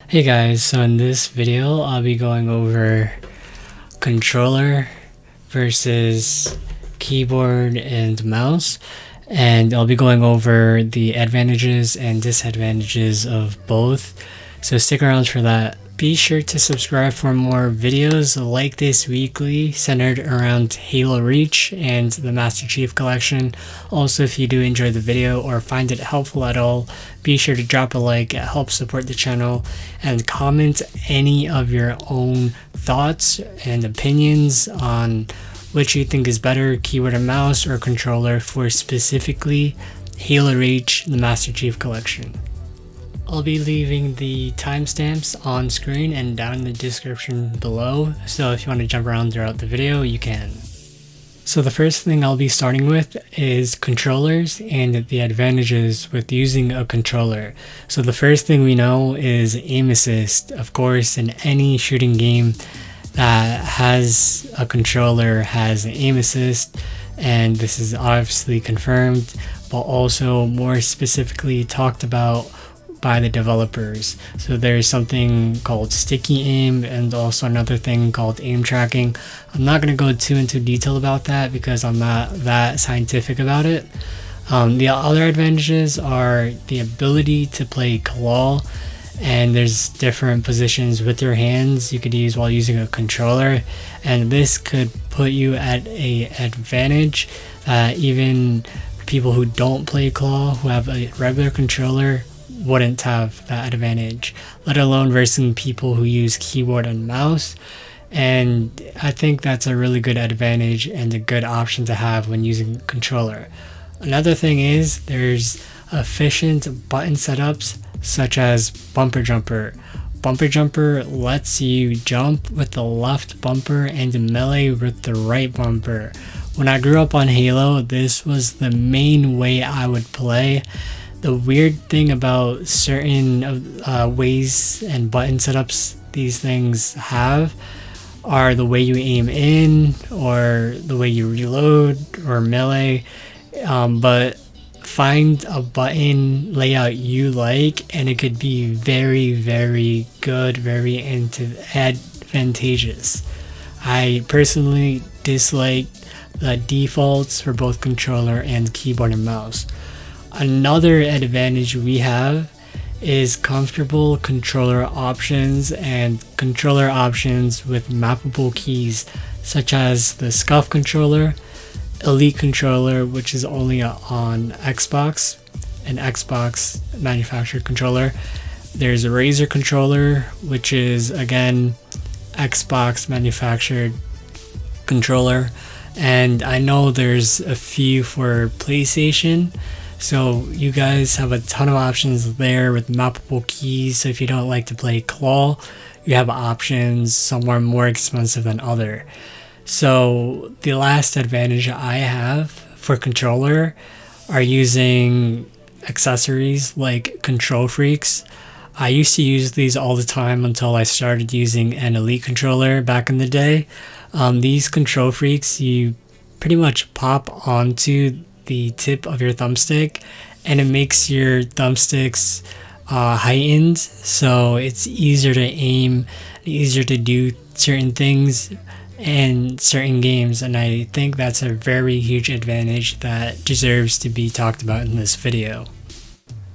Hey guys, so in this video I'll be going over controller versus keyboard and mouse, and I'll be going over the advantages and disadvantages of both, so stick around for that. Be sure to subscribe for more videos like this weekly centered around Halo Reach and the Master Chief Collection. Also, if you do enjoy the video or find it helpful at all, be sure to drop a like. It helps support the channel, and comment any of your own thoughts and opinions on which you think is better, keyboard and mouse or controller, for specifically Halo Reach, the Master Chief Collection. I'll be leaving the timestamps on screen and down in the description below, so if you want to jump around throughout the video, you can. So the first thing I'll be starting with is controllers and the advantages with using a controller. So the first thing we know is aim assist. Of course, in any shooting game that has a controller has an aim assist, and this is obviously confirmed, but also more specifically talked about by the developers. So there's something called sticky aim and also another thing called aim tracking. I'm not going to go too into detail about that because I'm not that scientific about it. The other advantages are the ability to play claw, and there's different positions with your hands you could use while using a controller, and this could put you at a advantage even people who don't play claw, who have a regular controller, wouldn't have that advantage, let alone versus people who use keyboard and mouse. And I think that's a really good advantage and a good option to have when using a controller. Another thing is there's efficient button setups such as bumper jumper. Bumper jumper lets you jump with the left bumper and melee with the right bumper. When I grew up on Halo, this was the main way I would play. The weird thing about certain ways and button setups these things have are the way you aim in, or the way you reload, or melee, but find a button layout you like and it could be very, very good, very advantageous. I personally dislike the defaults for both controller and keyboard and mouse. Another advantage we have is comfortable controller options and controller options with mappable keys, such as the Scuff controller, Elite controller, which is only on Xbox, an Xbox manufactured controller. There's a Razer controller, which is again Xbox manufactured controller, and I know there's a few for PlayStation. So you guys have a ton of options there with mappable keys. So if you don't like to play claw, you have options. Some are more expensive than other. So the last advantage I have for controller are using accessories like Control Freaks. I used to use these all the time until I started using an Elite controller back in the day. These Control Freaks, you pretty much pop onto the tip of your thumbstick and it makes your thumbsticks heightened, so it's easier to aim, easier to do certain things in certain games, and I think that's a very huge advantage that deserves to be talked about in this video.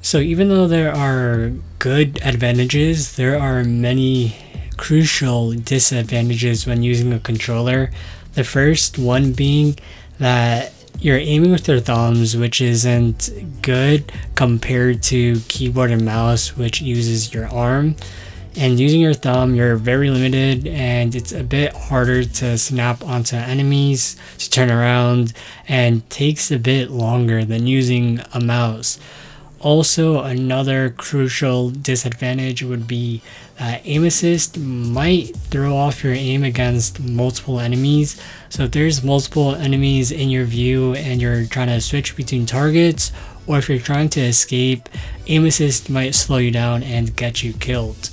So even though there are good advantages, there are many crucial disadvantages when using a controller. The first one being that you're aiming with your thumbs, which isn't good compared to keyboard and mouse, which uses your arm. And using your thumb, you're very limited, and it's a bit harder to snap onto enemies, to turn around, and takes a bit longer than using a mouse. Also, another crucial disadvantage would be that aim assist might throw off your aim against multiple enemies. So if there's multiple enemies in your view and you're trying to switch between targets, or if you're trying to escape, aim assist might slow you down and get you killed.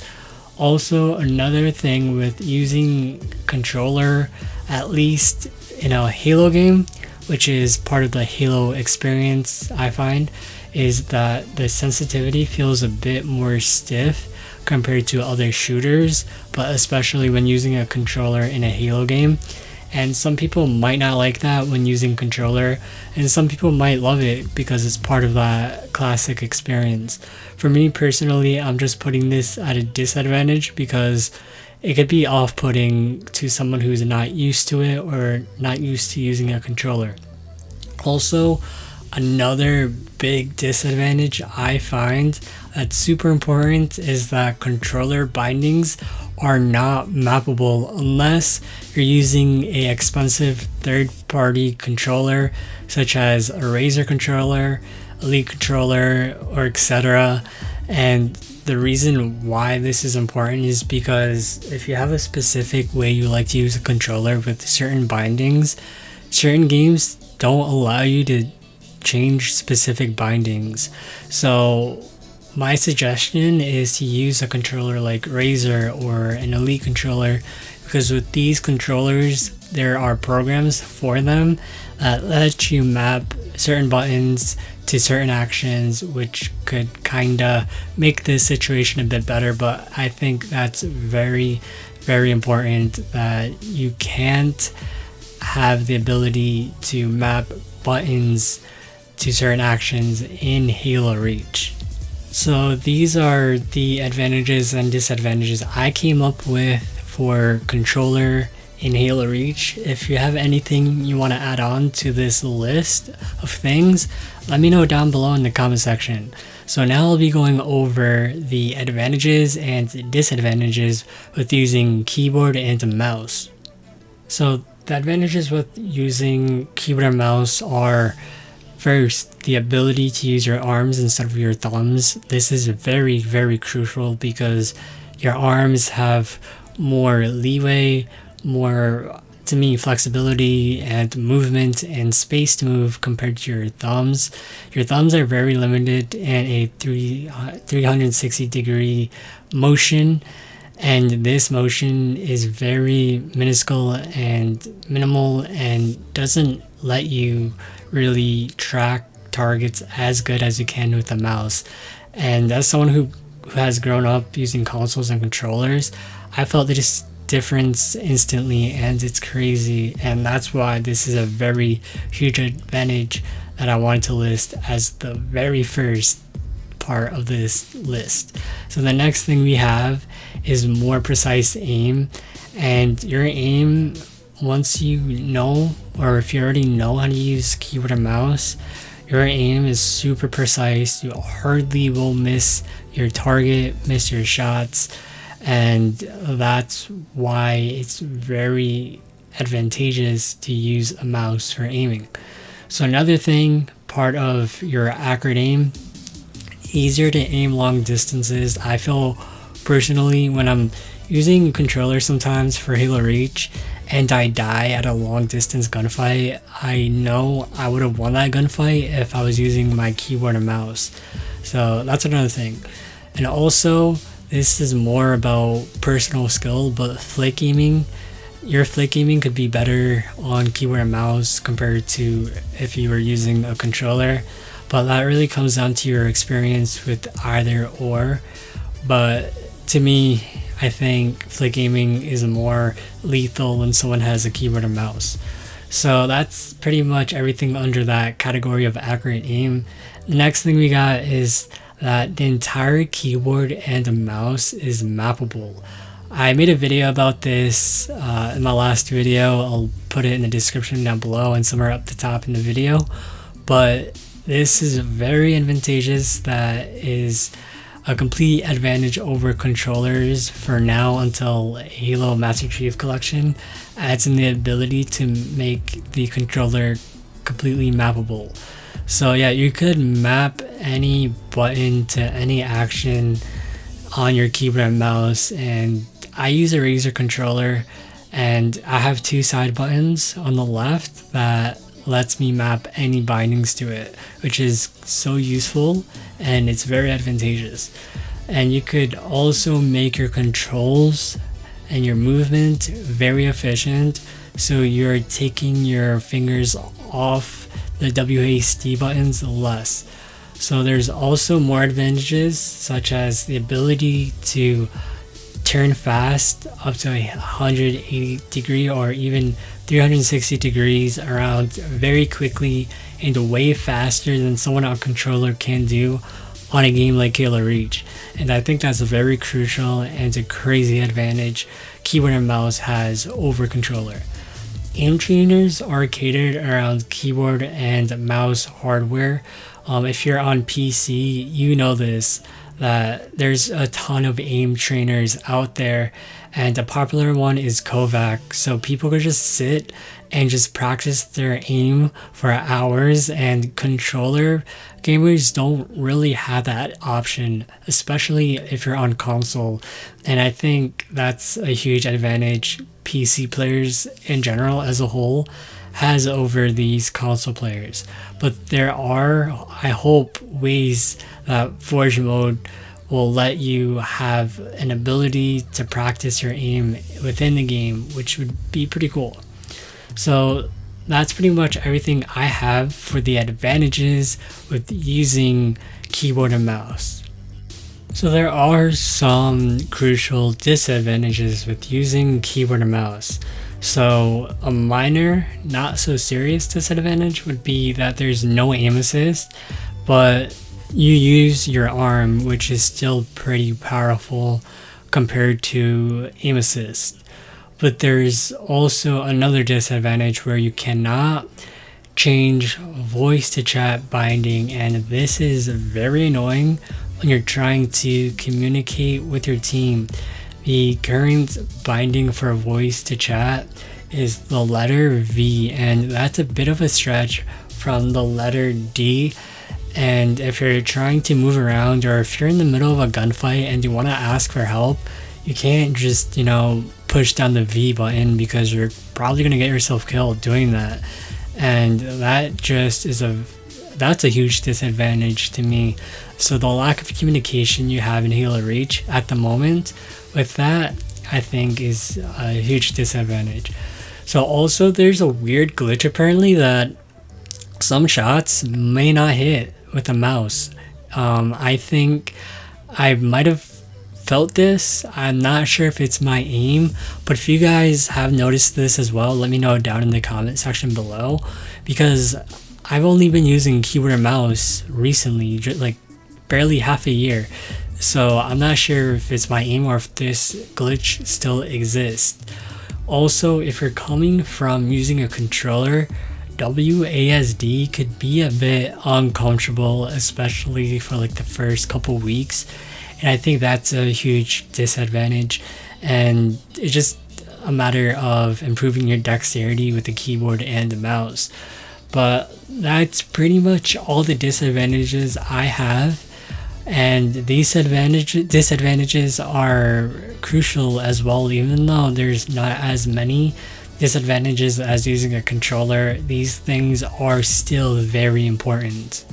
Also, another thing with using controller, at least in a Halo game, which is part of the Halo experience, I find, is that the sensitivity feels a bit more stiff compared to other shooters, but especially when using a controller in a Halo game. And some people might not like that when using controller, and some people might love it because it's part of that classic experience. For me personally, I'm just putting this at a disadvantage because it could be off-putting to someone who's not used to it or not used to using a controller. Also, another big disadvantage I find that's super important is that controller bindings are not mappable unless you're using a expensive third-party controller such as a Razer controller, Elite controller, or etc. And the reason why this is important is because if you have a specific way you like to use a controller with certain bindings, certain games don't allow you to change specific bindings. So my suggestion is to use a controller like Razer or an Elite controller, because with these controllers there are programs for them that let you map certain buttons to certain actions, which could kinda make this situation a bit better. But I think that's very, very important that you can't have the ability to map buttons to certain actions in Halo Reach. So these are the advantages and disadvantages I came up with for controller in Halo Reach. If you have anything you want to add on to this list of things, let me know down below in the comment section. So now I'll be going over the advantages and disadvantages with using keyboard and mouse. So the advantages with using keyboard and mouse are: first, the ability to use your arms instead of your thumbs. This is very, very crucial because your arms have more leeway, more, to me, flexibility and movement and space to move compared to your thumbs. Your thumbs are very limited in a 360 degree motion, and this motion is very minuscule and minimal and doesn't let you really track targets as good as you can with the mouse. And as someone who has grown up using consoles and controllers, I felt this difference instantly, and it's crazy. And that's why this is a very huge advantage that I wanted to list as the very first part of this list. So the next thing we have is more precise aim. And your aim, once you know, or if you already know how to use keyboard and mouse, your aim is super precise. You hardly will miss your target, miss your shots, and that's why it's very advantageous to use a mouse for aiming. So another thing, part of your accurate aim, easier to aim long distances. I feel personally when I'm using a controller sometimes for Halo Reach and I die at a long distance gunfight, I know I would have won that gunfight if I was using my keyboard and mouse. So that's another thing. And also, this is more about personal skill, but flick aiming, your flick aiming could be better on keyboard and mouse compared to if you were using a controller. But that really comes down to your experience with either or. But to me, I think flick aiming is more lethal when someone has a keyboard and mouse. So that's pretty much everything under that category of accurate aim. The next thing we got is that the entire keyboard and mouse is mappable. I made a video about this in my last video. I'll put it in the description down below and somewhere up the top in the video. But this is very advantageous. That is a complete advantage over controllers for now until Halo Master Chief Collection adds in the ability to make the controller completely mappable. So yeah, you could map any button to any action on your keyboard and mouse, and I use a Razer controller and I have two side buttons on the left that lets me map any bindings to it, which is so useful and it's very advantageous. And you could also make your controls and your movement very efficient, so you're taking your fingers off the WASD buttons less. So there's also more advantages, such as the ability to turn fast up to 180 degree or even 360 degrees around very quickly and way faster than someone on controller can do on a game like Halo Reach. And I think that's a very crucial and a crazy advantage keyboard and mouse has over controller. Aim trainers are catered around keyboard and mouse hardware. If you're on PC, you know this, that there's a ton of aim trainers out there, and a popular one is Kovac. So people could just sit and just practice their aim for hours, and controller gamers don't really have that option, especially if you're on console. And I think that's a huge advantage PC players in general as a whole has over these console players. But there are, I hope, ways that Forge mode will let you have an ability to practice your aim within the game, which would be pretty cool. So that's pretty much everything I have for the advantages with using keyboard and mouse. So there are some crucial disadvantages with using keyboard and mouse. So a minor, not so serious disadvantage would be that there's no aim assist, but you use your arm, which is still pretty powerful compared to aim assist. But there's also another disadvantage where you cannot change voice to chat binding, and this is very annoying when you're trying to communicate with your team. The current binding for voice to chat is the letter V, and that's a bit of a stretch from the letter D. And if you're trying to move around, or if you're in the middle of a gunfight and you want to ask for help, you can't just, push down the V button, because you're probably going to get yourself killed doing that. And that just that's a huge disadvantage to me. So the lack of communication you have in Halo Reach at the moment with that, I think, is a huge disadvantage. So also there's a weird glitch apparently that some shots may not hit with a mouse. I think I might have felt this. I'm not sure if it's my aim, but if you guys have noticed this as well, let me know down in the comment section below, because I've only been using keyboard and mouse recently, like barely half a year. So I'm not sure if it's my aim or if this glitch still exists. Also, if you're coming from using a controller, WASD could be a bit uncomfortable, especially for like the first couple weeks. And I think that's a huge disadvantage. And it's just a matter of improving your dexterity with the keyboard and the mouse. But that's pretty much all the disadvantages I have. And these disadvantages are crucial as well, even though there's not as many disadvantages as using a controller. These things are still very important.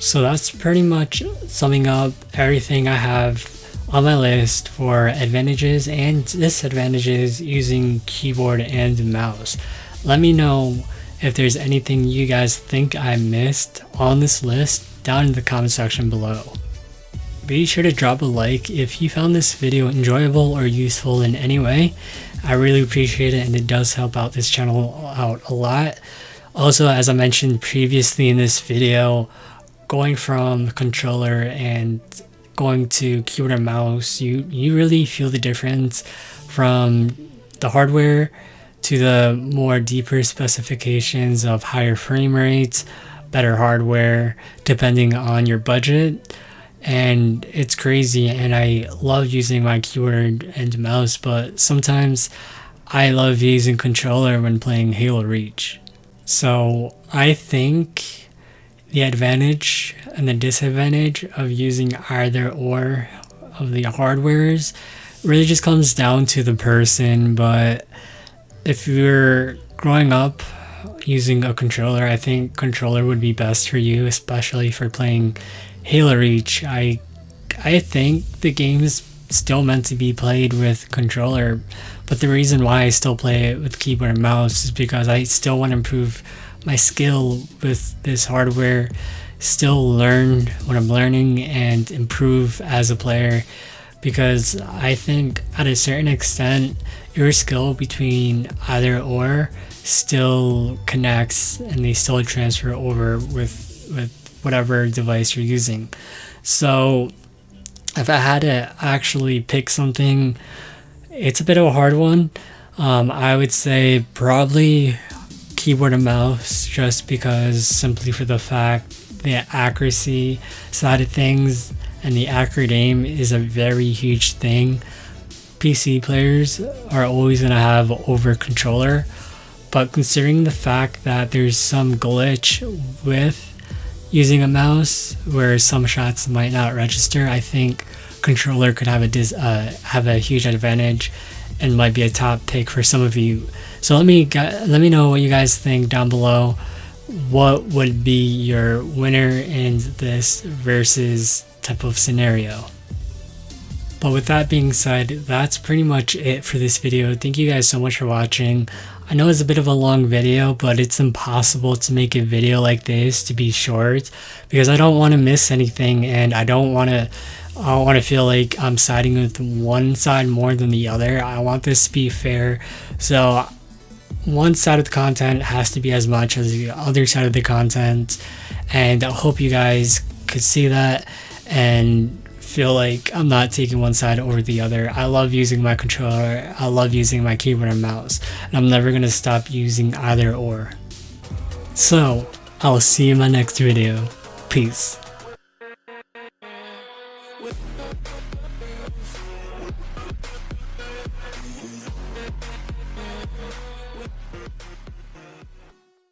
So that's pretty much summing up everything I have on my list for advantages and disadvantages using keyboard and mouse. Let me know if there's anything you guys think I missed on this list down in the comment section below. Be sure to drop a like if you found this video enjoyable or useful in any way. I really appreciate it, and it does help out this channel out a lot. Also, as I mentioned previously in this video, going from controller and going to keyboard and mouse, you really feel the difference from the hardware to the more deeper specifications of higher frame rates, better hardware, depending on your budget. And it's crazy, and I love using my keyboard and mouse, but sometimes I love using controller when playing Halo Reach. So I think the advantage and the disadvantage of using either or of the hardwares really just comes down to the person. But if you're growing up using a controller, I think controller would be best for you, especially for playing Halo Reach. I think the game is still meant to be played with controller, but the reason why I still play it with keyboard and mouse is because I still want to improve my skill with this hardware. still learn what I'm learning and improve as a player, because I think at a certain extent your skill between either or still connects and they still transfer over with whatever device you're using. So if I had to actually pick something, it's a bit of a hard one. I would say probably keyboard and mouse, just because simply for the fact the accuracy side of things and the accurate aim is a very huge thing. PC players are always going to have over controller, but considering the fact that there's some glitch with using a mouse where some shots might not register, I think controller could have a huge advantage and might be a top pick for some of you. So let me know what you guys think down below. What would be your winner in this versus type of scenario? But with that being said, that's pretty much it for this video. Thank you guys so much for watching. I know it's a bit of a long video, but it's impossible to make a video like this to be short, because I don't want to miss anything, and I don't want to feel like I'm siding with one side more than the other. I want this to be fair. So one side of the content has to be as much as the other side of the content, and I hope you guys could see that and feel like I'm not taking one side over the other. I love using my controller, I love using my keyboard and mouse, and I'm never gonna stop using either or. So I'll see you in my next video. Peace.